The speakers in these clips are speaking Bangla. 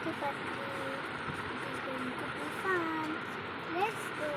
party party. It is going to be fun. Let's go.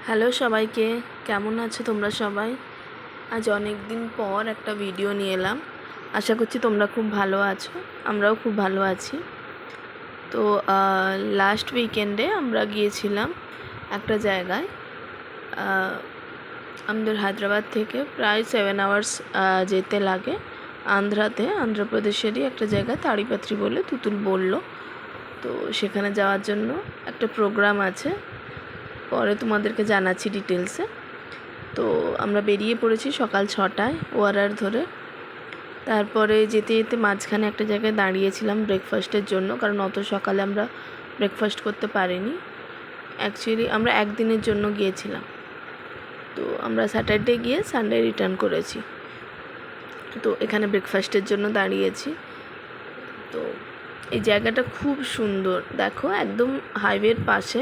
Hello সবাইকে, কেমন আছো তোমরা সবাই? আজ অনেক দিন পর একটা ভিডিও নিয়ে এলাম। আশা করছি তোমরা খুব ভালো আছো, আমরাও খুব ভালো আছি। তো লাস্ট উইকেন্ডে আমরা গিয়েছিলাম একটা জায়গায়। আমাদের হায়দ্রাবাদ থেকে প্রায় 7 আওয়ার্স যেতে লাগে আন্ধ্রপ্রদেশেরই একটা জায়গায় তাড়িপাত্রি বলে তুতুল বলল। তো সেখানে যাওয়ার জন্য একটা প্রোগ্রাম আছে, পরে তোমাদেরকে জানাচ্ছি ডিটেলসে। তো আমরা বেরিয়ে পড়েছি সকাল 6টায় ওয়ারার ধরে। তারপরে যেতে যেতে মাঝখানে একটা জায়গায় দাঁড়িয়েছিলাম ব্রেকফাস্টের জন্য, কারণ অত সকালে আমরা ব্রেকফাস্ট করতে পারিনি। অ্যাকচুয়ালি আমরা একদিনের জন্য গিয়েছিলাম, তো আমরা স্যাটারডে গিয়ে সানডে রিটার্ন করেছি। তো এখানে ব্রেকফাস্টের জন্য দাঁড়িয়েছি। তো এই জায়গাটা খুব সুন্দর, দেখো একদম হাইওয়ের পাশে,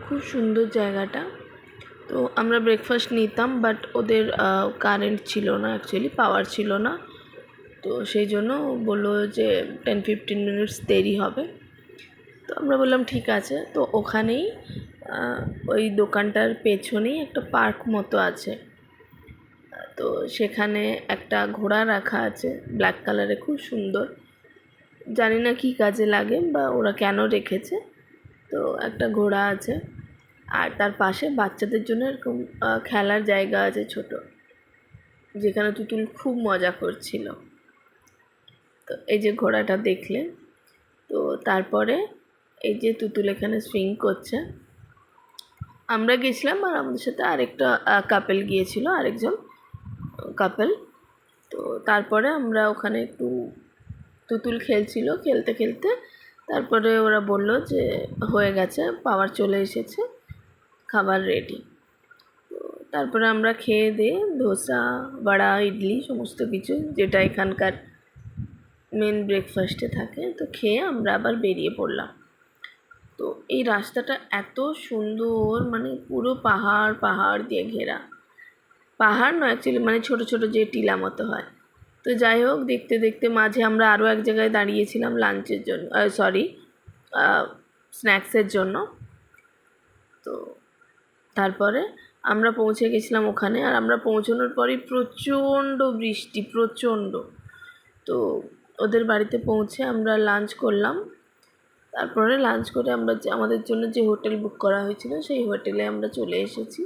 খুব সুন্দর জায়গাটা। তো আমরা ব্রেকফাস্ট নিতাম, বাট ওদের কারেন্ট ছিল না, অ্যাকচুয়ালি পাওয়ার ছিল না। তো সেই জন্য বললো যে 10-15 মিনিটস দেরি হবে। তো আমরা বললাম ঠিক আছে। তো ওখানেই ওই দোকানটার পেছনেই একটা পার্ক মতো আছে। তো সেখানে একটা ঘোড়া রাখা আছে ব্ল্যাক কালারে, খুব সুন্দর। জানি না কী কাজে লাগে বা ওরা কেন রেখেছে। তো একটা ঘোড়া আছে, আর তার পাশে বাচ্চাদের জন্য এরকম খেলার জায়গা আছে ছোট, যেখানে তুতুল খুব মজা করছিল। তো এই যে ঘোড়াটা দেখলে, তো তারপরে এই যে তুতুল এখানে সুইং করছে। আমরা গেছিলাম আর আমাদের সাথে আরেকটা কাপল গিয়েছিল, আরেকজন কাপল। তো তারপরে আমরা ওখানে একটু তুতুল খেলছিল, খেলতে খেলতে তারপরে ওরা বলল যে হয়ে গেছে, পাওয়ার চলে এসেছে, খাবার রেডি। তো তারপরে আমরা খেয়ে দিয়ে ধোসা, বড়া, ইডলি সমস্ত কিছু, যেটা এখানকার মেন ব্রেকফাস্টে থাকে, তো খেয়ে আমরা আবার বেরিয়ে পড়লাম। তো এই রাস্তাটা এত সুন্দর, মানে পুরো পাহাড় পাহাড় দিয়ে ঘেরা। পাহাড় নয় অ্যাকচুয়ালি, মানে ছোট ছোট যে টিলা মতো হয়। তো যাই হোক, দেখতে দেখতে মাঝে আমরা আরও এক জায়গায় দাঁড়িয়েছিলাম লাঞ্চের জন্য, স্ন্যাক্সের জন্য। তো তারপরে আমরা পৌঁছে গেছিলাম ওখানে, আর আমরা পৌঁছানোর পরই প্রচণ্ড বৃষ্টি, প্রচণ্ড। তো ওদের বাড়িতে পৌঁছে আমরা লাঞ্চ করলাম। তারপরে লাঞ্চ করে আমরা আমাদের জন্য যে হোটেল বুক করা হয়েছিল সেই হোটেলে আমরা চলে এসেছি।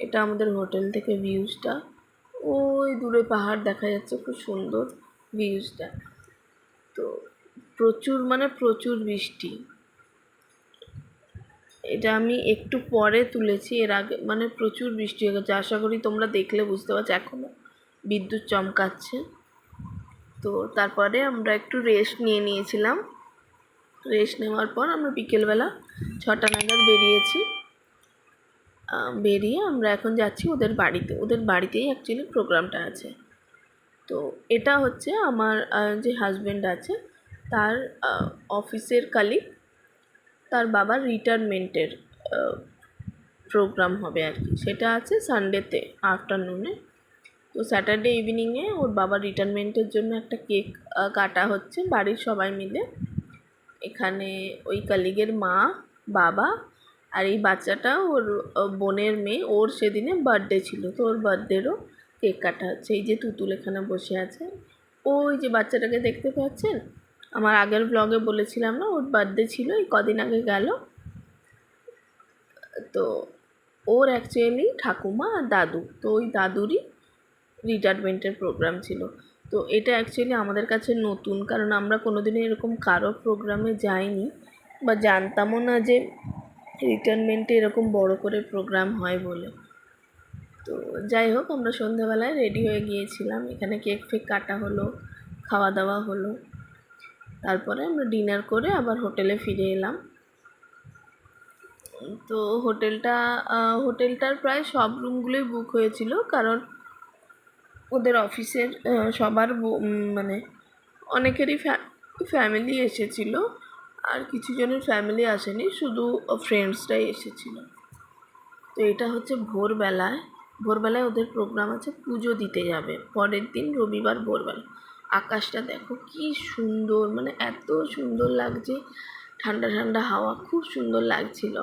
এটা আমাদের হোটেল থেকে ভিউজটা, ওই দূরে পাহাড় দেখা যাচ্ছে, খুব সুন্দর ভিউজটা। তো প্রচুর, মানে প্রচুর বৃষ্টি। এটা আমি একটু পরে তুলেছি, এর আগে মানে প্রচুর বৃষ্টি হয়ে গেছে। আশা করি তোমরা দেখলে বুঝতে পারছো, এখনও বিদ্যুৎ চমকাচ্ছে। তো তারপরে আমরা একটু রেস্ট নিয়েছিলাম। রেস্ট নেওয়ার পর আমরা বিকেলবেলা 6টা নাগাদ বেরিয়েছি। বেরিয়ে আমরা এখন যাচ্ছি ওদের বাড়িতে। ওদের বাড়িতেই অ্যাকচুয়ালি প্রোগ্রামটা আছে। তো এটা হচ্ছে আমার যে হাজব্যান্ড আছে তার অফিসের কালিগ, তার বাবার রিটায়ারমেন্টের প্রোগ্রাম হবে আর কি। সেটা আছে সানডেতে আফটারনুনে। তো স্যাটারডে ইভিনিংয়ে ওর বাবার রিটায়ারমেন্টের জন্য একটা কেক কাটা হচ্ছে বাড়ির সবাই মিলে। এখানে ওই কালিগের মা, বাবা আর এই বাচ্চাটা ওর বোনের মেয়ে, ওর সেদিনে বার্থডে ছিল, তো ওর বার্থডেরও কেক কাটা হচ্ছে। এই যে তুতুল এখানে বসে আছে, ওই যে বাচ্চাটাকে দেখতে পাচ্ছেন, আমার আগের ব্লগে বলেছিলাম না ওর বার্থডে ছিল, এই কদিন আগে গেল। তো ওর অ্যাকচুয়ালি ঠাকুমা আর দাদু, তো ওই দাদুরই রিটায়ারমেন্টের প্রোগ্রাম ছিল। তো এটা অ্যাকচুয়ালি আমাদের কাছে নতুন, কারণ আমরা কোনোদিনও এরকম কারো প্রোগ্রামে যাইনি বা জানতামও না যে রিটায়ারমেন্টে এরকম বড় করে প্রোগ্রাম হয় বলে। তো যাই হোক, আমরা সন্ধ্যাবেলায় রেডি হয়ে গিয়েছিলাম, এখানে কেক ফেক কাটা হলো, খাওয়া দাওয়া হলো। তারপরে আমরা ডিনার করে আবার হোটেলে ফিরে এলাম। তো হোটেলটার প্রায় সব রুমগুলোই বুক হয়েছিল, কারণ ওদের অফিসের সবার মানে অনেকেরই ফ্যামিলি এসেছিলো, আর কিছু জনের ফ্যামিলি আসেনি, শুধু ফ্রেন্ডসরাই এসেছিলো। তো এটা হচ্ছে ভোরবেলায় ওদের প্রোগ্রাম আছে, পুজো দিতে যাবে পরের দিন রবিবার ভোরবেলা। আকাশটা দেখো কি সুন্দর, মানে এত সুন্দর লাগছে, ঠান্ডা ঠান্ডা হাওয়া, খুব সুন্দর লাগছিল।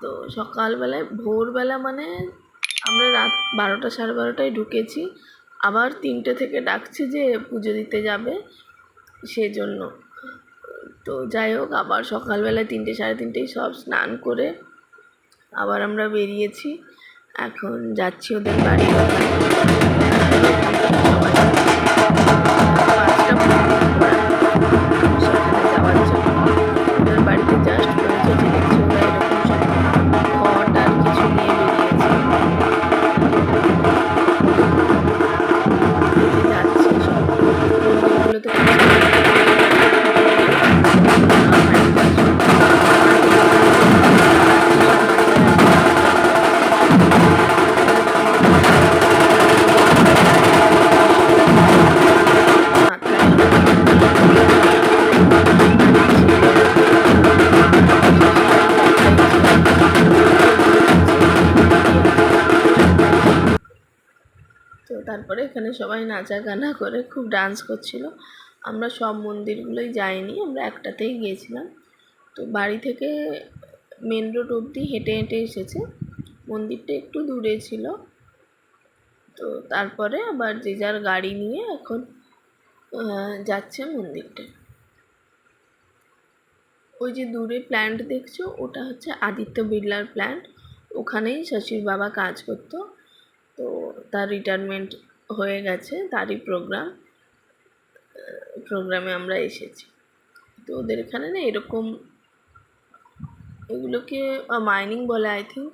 তো সকালবেলায় ভোরবেলা মানে আমরা রাত 12টা 12:30টায় ঢুকেছি, আবার 3টে থেকে ডাকছে যে পুজো দিতে যাবে, সেজন্য। তো যাই হোক, আবার সকালবেলায় 3টে 3:30টায় সব স্নান করে আবার আমরা বেরিয়েছি। এখন যাচ্ছি ওদের বাড়ি। সবাই 5টা সেখানে যাওয়ার জন্য ওদের বাড়িতে জাস্ট পৌঁছেছি, দেখছি ওরা এরকম সব ঘট আর কিছু নিয়ে বেরিয়েছে। যাচ্ছি সব মন্দিরগুলোতে তো তারপরে এখানে সবাই নাচা গানা করে খুব ডান্স করছিল। আমরা সব মন্দিরগুলোই যাইনি, আমরা একটাতেই গিয়েছিলাম। তো বাড়ি থেকে মেন রোড অবধি হেঁটে হেঁটে এসেছে, মন্দিরটা একটু দূরে ছিল। তো তারপরে আবার যে যার গাড়ি নিয়ে এখন যাচ্ছে মন্দিরটা। ওই যে দূরে প্ল্যান্ট দেখছো, ওটা হচ্ছে আদিত্য বিড়লার প্ল্যান্ট, ওখানেই শশীর বাবা কাজ করতো। তো তার রিটায়ারমেন্ট হয়ে গেছে, তারই প্রোগ্রামে আমরা এসেছি। তো ওদের এখানে না এরকম, এগুলোকে মাইনিং বলে আই থিঙ্ক।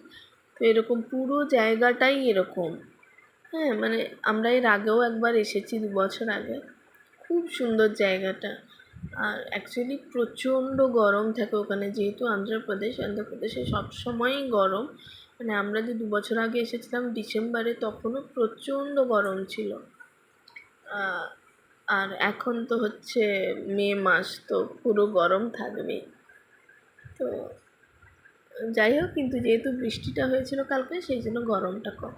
তো এরকম পুরো জায়গাটাই এরকম। হ্যাঁ, মানে আমরা এর আগেও একবার এসেছি 2 বছর আগে, খুব সুন্দর জায়গাটা। আর অ্যাকচুয়ালি প্রচণ্ড গরম থাকে ওখানে, যেহেতু অন্ধ্রপ্রদেশে সবসময়ই গরম। মানে আমরা যে 2 বছর আগে এসেছিলাম ডিসেম্বরে, তখনও প্রচণ্ড গরম ছিল। আর এখন তো হচ্ছে মে মাস, তো পুরো গরম থাকবেই। তো যাই হোক, কিন্তু যেহেতু বৃষ্টিটা হয়েছিল কালকে, সেই জন্য গরমটা কম।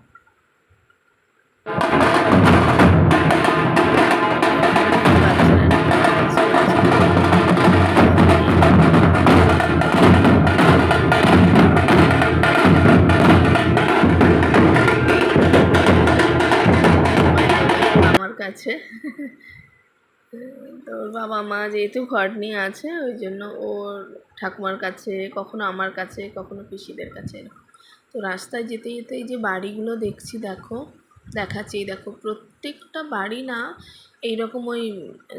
আমার কাছে তো ওর বাবা মা যেহেতু ঘর নিয়ে আছে, ওই জন্য ওর ঠাকুমার কাছে, কখনো আমার কাছে, কখনো পিসিদের কাছে এরকম। তো রাস্তায় যেতে যেতে এই যে বাড়িগুলো দেখছি, দেখাচ্ছি, দেখো প্রত্যেকটা বাড়ি না এইরকম ওই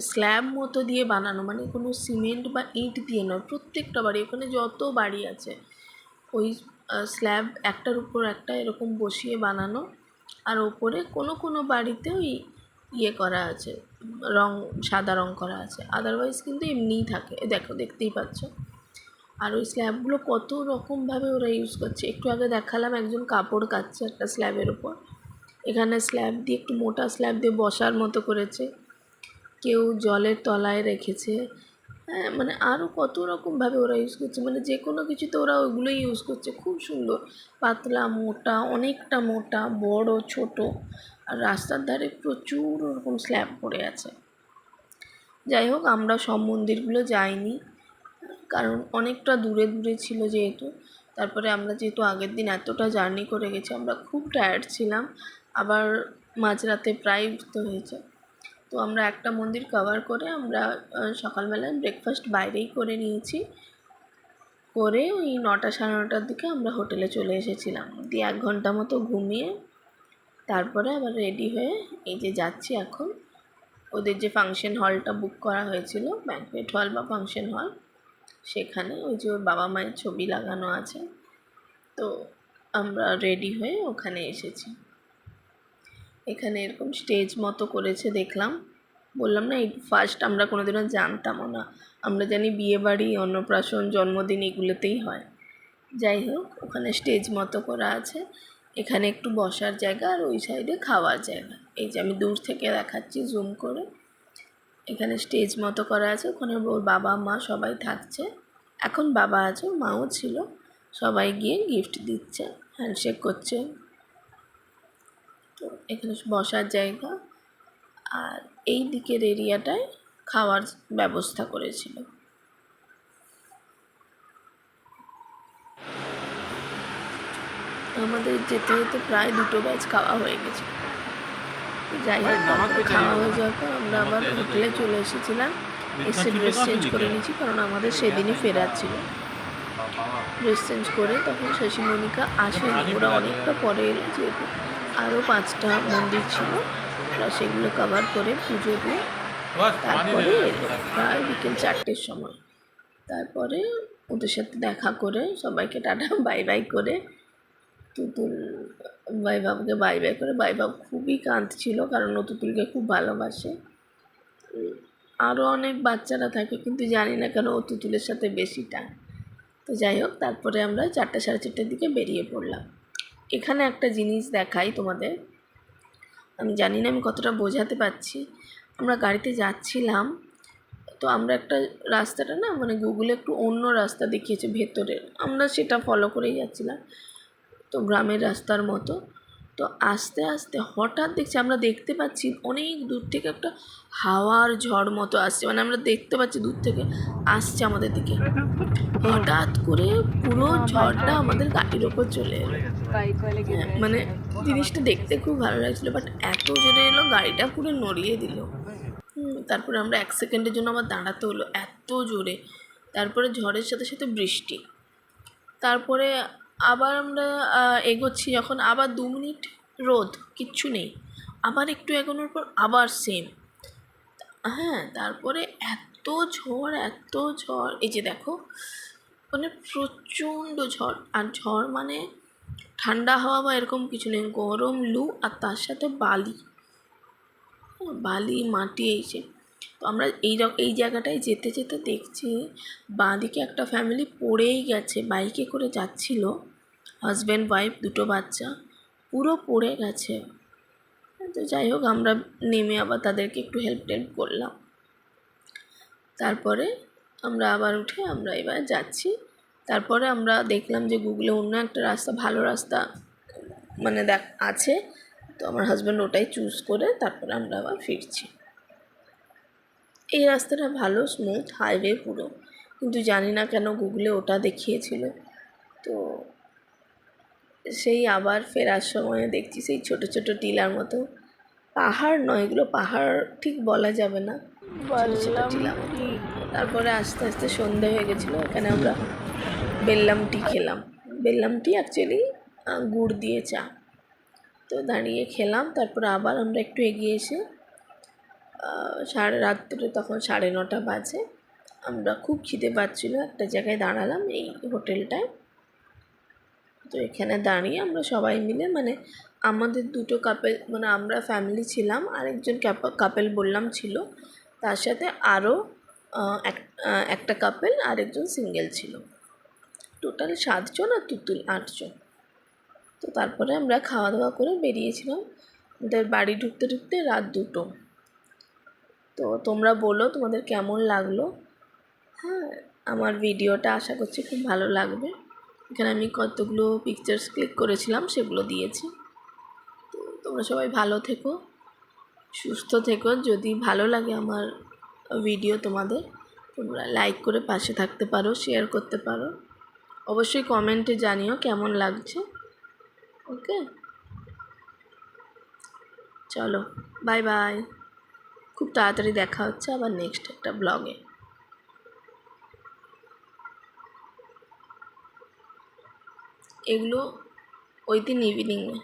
স্ল্যাব মতো দিয়ে বানানো, মানে কোনো সিমেন্ট বা ইট দিয়ে নয়। প্রত্যেকটা বাড়ি, ওখানে যত বাড়ি আছে ওই স্ল্যাব একটার উপর একটা এরকম বসিয়ে বানানো। আর ওপরে কোনো কোনো বাড়িতে ওই ইয়ে করা আছে, সাদা রং করা আছে, আদারওয়াইজ কিন্তু এমনিই থাকে। দেখো, দেখতেই পাচ্ছ। আর ওই স্ল্যাবগুলো কত রকমভাবে ওরা ইউজ করছে। একটু আগে দেখালাম একজন কাপড় কাচ্ছে একটা স্ল্যাবের ওপর, এখানে স্ল্যাব দিয়ে একটু মোটা স্ল্যাব দিয়ে বসার মতো করেছে, কেউ জলের তলায় রেখেছে। হ্যাঁ, মানে আরও কত রকমভাবে ওরা ইউজ করছে, মানে যে কোনো কিছুতে ওরা ওইগুলোই ইউজ করছে। খুব সুন্দর, পাতলা মোটা, অনেকটা মোটা, বড় ছোট। আর রাস্তার ধারে প্রচুর ওরকম স্ল্যাব পড়ে আছে। যাই হোক, আমরা সব মন্দিরগুলো যাইনি, কারণ অনেকটা দূরে দূরে ছিল যেহেতু। তারপরে আমরা যেহেতু আগের দিন এতটা জার্নি করে গেছি, আমরা খুব টায়ার্ড ছিলাম, আবার মাঝরাতে প্রায় উঠতে হয়েছে। তো আমরা একটা মন্দির কভার করে আমরা সকালবেলায় ব্রেকফাস্ট বাইরেই করে নিয়েছি, করে ওই 9টা 9:30টার দিকে আমরা হোটেলে চলে এসেছিলাম। দিয়ে 1 ঘন্টা মতো ঘুমিয়ে তারপরে আবার রেডি হয়ে এই যে যাচ্ছি এখন। ওদের যে ফাংশন হলটা বুক করা হয়েছিল, ব্যাঙ্কোয়েট হল বা ফাংশন হল, সেখানে ওই যে ওর বাবা মায়ের ছবি লাগানো আছে। তো আমরা রেডি হয়ে ওখানে এসেছি। এখানে এরকম স্টেজ মতো করেছে দেখলাম, বললাম না, এই ফার্স্ট। আমরা কোনোদিনও জানতামও না, আমরা জানি বিয়েবাড়ি, অন্নপ্রাশন, জন্মদিন এগুলোতেই হয়। যাই হোক, ওখানে স্টেজ মতো করা আছে, এখানে একটু বসার জায়গা, আর ওই সাইডে খাওয়ার জায়গা। এই যে আমি দূর থেকে দেখাচ্ছি জুম করে, এখানে স্টেজ মতো করা আছে, ওখানে ওর বাবা মা সবাই থাকছে। এখন বাবা আছে, মাও ছিল, সবাই গিয়ে গিফট দিচ্ছে, হ্যান্ডশেক করছে। তো এখানে বসার জায়গা, আর এই দিকের এরিয়াটায় খাওয়ার ব্যবস্থা করেছিল। আমাদের যেতে যেতে প্রায় 2টো ব্যাচ খাওয়া হয়ে গেছে। যাই হোক, তারপরে খাওয়া হয়ে যাওয়ার পর আমরা আবার হোটেলে চলে এসেছিলাম। এসে ড্রেস চেঞ্জ করে নিয়েছি, কারণ আমাদের সেদিনই ফেরার ছিল। ড্রেস চেঞ্জ করে তখন শশী মনিকা আসেনি, ওরা অনেকটা পরে এলো, যেহেতু আরও 5টা মন্দির ছিল, ওরা সেগুলো কভার করে পুজো দিয়ে তারপরে এলো প্রায় বিকেল 4টের সময়। তারপরে ওদের সাথে দেখা করে সবাইকে টাটা বাই বাই করে তুতুল ভাইবাবুকে বাই বাই করে, ভাইবাবু খুবই কাঁদছিল, কারণ ও তুতুলকে খুব ভালোবাসে। আরও অনেক বাচ্চারা থাকে, কিন্তু জানি না কেন ও তুতুলের সাথে বেশি টান। তো যাই হোক, তারপরে আমরা 4টা সাড়ে 4টার দিকে বেরিয়ে পড়লাম। এখানে একটা জিনিস দেখাই তোমাদের, আমি জানি না আমি কতটা বোঝাতে পারছি। আমরা গাড়িতে যাচ্ছিলাম, তো আমরা একটা রাস্তাটা না মানে গুগলে একটু অন্য রাস্তা দেখিয়েছে ভেতরের, আমরা সেটা ফলো করেই যাচ্ছিলাম, তো গ্রামের রাস্তার মতো। তো আস্তে আস্তে হঠাৎ দেখছি, আমরা দেখতে পাচ্ছি অনেক দূর থেকে একটা হাওয়ার ঝড় মতো আসছে, মানে আমরা দেখতে পাচ্ছি দূর থেকে আসছে আমাদের দিকে। হঠাৎ করে পুরো ঝড়টা আমাদের গাড়ির ওপর চলে এলো। মানে জিনিসটা দেখতে খুব ভালো লাগছিলো, বাট এত জোরে এলো গাড়িটা পুরো নড়িয়ে দিল। তারপরে আমরা 1 সেকেন্ডের জন্য আবার দাঁড়াতে হলো, এত জোরে। তারপরে ঝড়ের সাথে সাথে বৃষ্টি। তারপরে আবার আমরা এগোচ্ছি যখন, আবার 2 মিনিট রোদ, কিচ্ছু নেই। আবার একটু এগোনোর পর আবার সেম। হ্যাঁ, তারপরে এত ঝড়, এত ঝড়, এই যে দেখো, মানে প্রচণ্ড ঝড়। আর ঝড় মানে ঠান্ডা হাওয়া বা এরকম কিছু নেই, গরম লু, আর তার সাথে বালি, বালি মাটি এইসে। তো আমরা এই জায়গাটায় যেতে যেতে দেখছি বাঁদিকে একটা ফ্যামিলি পড়েই গেছে, বাইকে করে যাচ্ছিল, হাজব্যান্ড ওয়াইফ 2টো বাচ্চা, পুরো পড়ে গেছে। তো যাই হোক, আমরা নেমে আবার তাদেরকে একটু হেল্প করলাম। তারপরে আমরা আবার উঠে আমরা এবার যাচ্ছি। তারপরে আমরা দেখলাম যে গুগলে অন্য একটা রাস্তা, ভালো রাস্তা মানে আছে, তো আমার হাজব্যান্ড ওটাই চুজ করে তারপরে আমরা আবার ফিরছি। এই রাস্তাটা ভালো, স্মুথ হাইওয়ে পুরো, কিন্তু জানি না কেন গুগলে ওটা দেখিয়েছিল। তো সেই আবার ফেরার সময় দেখছি সেই ছোট ছোট টিলার মতো, পাহাড় নয় এগুলো, পাহাড় ঠিক বলা যাবে না, ছোটো ছোটো টিলা মতো। তারপরে আস্তে আস্তে সন্ধে হয়ে গেছিলো, এখানে আমরা বেল্লাম টি খেলাম। বেল্লাম টি অ্যাকচুয়ালি গুড় দিয়ে চা। তো দাঁড়িয়ে খেলাম, তারপরে আবার আমরা একটু এগিয়ে এসে রাত্রে তখন 9:30 বাজে, আমরা খুব খিদে পাচ্ছিলো, একটা জায়গায় দাঁড়ালাম এই হোটেলটায়। তো এখানে দাঁড়িয়ে আমরা সবাই মিলে, মানে আমাদের 2টো কাপেল, মানে আমরা ফ্যামিলি ছিলাম, আরেকজন কাপেল বললাম ছিল, তার সাথে আরও একটা কাপেল আরেকজন সিঙ্গেল ছিল, টোটাল 7 জন, আর তুতুল 8 জন। তো তারপরে আমরা খাওয়া দাওয়া করে বেরিয়েছিলাম, আমাদের বাড়ি ঢুকতে ঢুকতে রাত 2টো। তো তোমরা বলো তোমাদের কেমন লাগলো। হ্যাঁ, আমার ভিডিওটা আশা করছি খুব ভালো লাগবে। এখানে আমি কতগুলো পিকচার্স ক্লিক করেছিলাম, সেগুলো দিয়েছি। তো তোমরা সবাই ভালো থেকো, সুস্থ থেকো। যদি ভালো লাগে আমার ভিডিও তোমাদের, তোমরা লাইক করে পাশে থাকতে পারো, শেয়ার করতে পারো, অবশ্যই কমেন্টে জানিও কেমন লাগছে। ওকে, চলো বাই বাই, খুব তাড়াতাড়ি দেখা হচ্ছে আবার নেক্সট একটা ব্লগে। এগুলো ওই দিন ইভিনিংয়ে।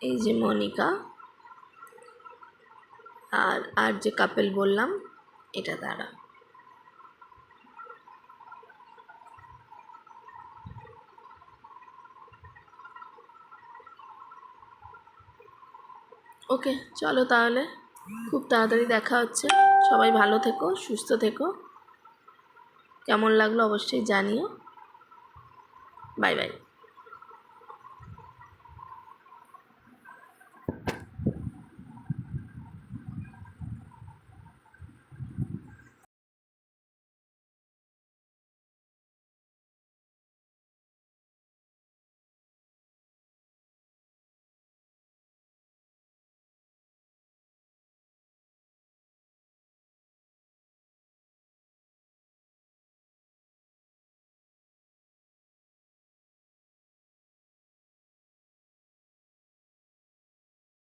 এই যে মনিকা আর যে কাপেল বললাম, এটা তারা। ওকে, চলো তাহলে, খুব তাড়াতাড়ি দেখা হচ্ছে। সবাই ভালো থেকো, সুস্থ থেকো। কেমন লাগলো অবশ্যই জানিও। Bye bye.